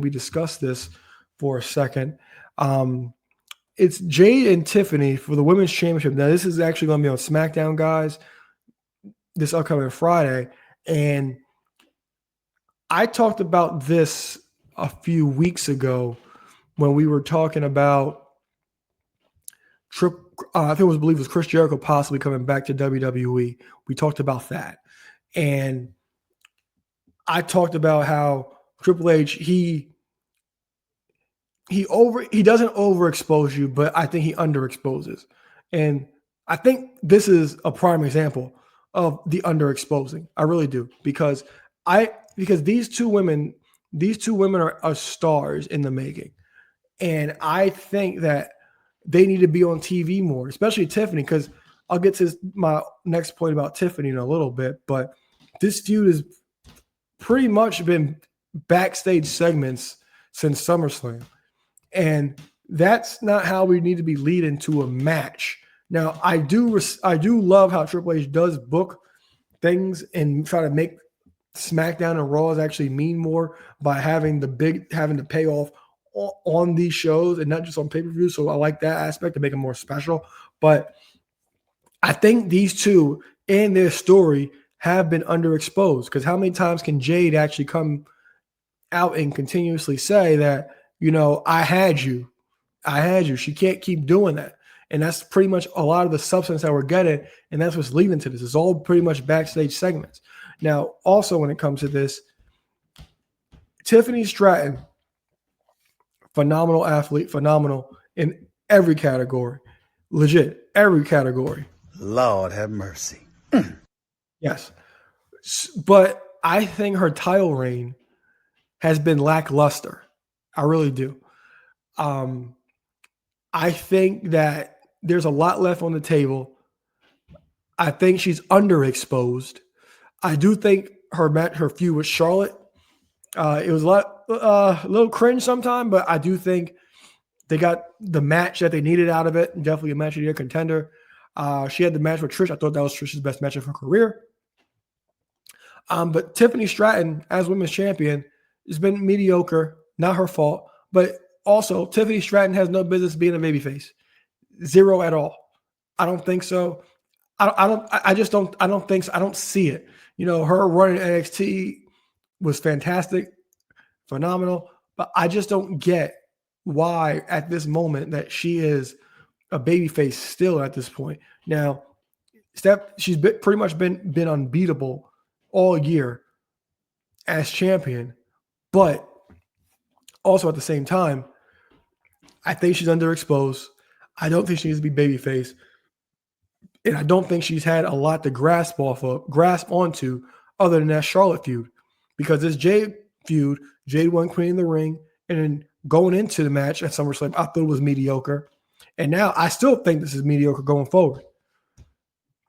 we discussed this for a second. It's Jade and Tiffany for the women's championship. Now, this is actually going to be on Smackdown, guys, this upcoming Friday. And I talked about this a few weeks ago when we were talking about I believe it was Chris Jericho possibly coming back to WWE. We talked about that. And I talked about how Triple H, he doesn't overexpose you, but I think he underexposes. And I think this is a prime example of the underexposing. I really do. Because these two women are stars in the making. And I think that they need to be on TV more, especially Tiffany, because I'll get to my next point about Tiffany in a little bit, but this feud has pretty much been backstage segments since SummerSlam. And that's not how we need to be leading to a match. Now, I do love how Triple H does book things and try to make SmackDown and Raw actually mean more by having the payoff on these shows and not just on pay-per-view. So I like that aspect to make it more special. But I think these two and their story have been underexposed, because how many times can Jade actually come out and continuously say that, I had you. She can't keep doing that. And that's pretty much a lot of the substance that we're getting. And that's what's leading to this. It's all pretty much backstage segments. Now, also when it comes to this, Tiffany Stratton, phenomenal athlete, phenomenal in every category, legit, every category. Lord have mercy. Yes. But I think her title reign has been lackluster. I really do. I think that there's a lot left on the table. I think she's underexposed. I do think her feud with Charlotte, it was a little cringe sometime, but I do think they got the match that they needed out of it. Definitely a match of the year contender. She had the match with Trish. I thought that was Trish's best match of her career. But Tiffany Stratton, as women's champion, has been mediocre. Not her fault. But also, Tiffany Stratton has no business being a babyface. Zero at all. I don't think so. I don't think so. I don't see it. Her run in NXT was fantastic, phenomenal. But I just don't get why at this moment that she is a babyface still at this point. Now, she's pretty much been unbeatable all year as champion, but also at the same time, I think she's underexposed. I don't think she needs to be babyface, and I don't think she's had a lot to grasp onto other than that Charlotte feud, because this Jade feud, Jade won Queen in the Ring, and then going into the match at SummerSlam, I thought it was mediocre, and now I still think this is mediocre going forward.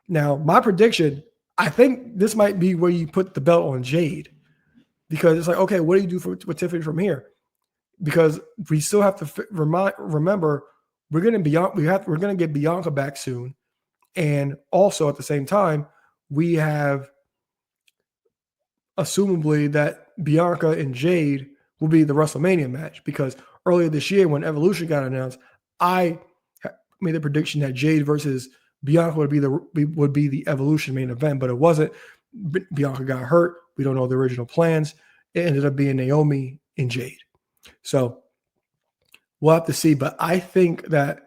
Now, my prediction, I think this might be where you put the belt on Jade, because it's like, okay, what do you do with Tiffany from here? Because we still have to remember we're going to get Bianca back soon, and also at the same time we have assumably that Bianca and Jade will be the WrestleMania match, because earlier this year when Evolution got announced, I made the prediction that Jade versus Bianca would be the Evolution main event, but it wasn't. Bianca got hurt. We don't know the original plans. It ended up being Naomi and Jade. So we'll have to see. But I think that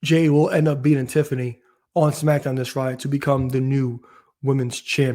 Jade will end up beating Tiffany on SmackDown this Friday to become the new women's champion.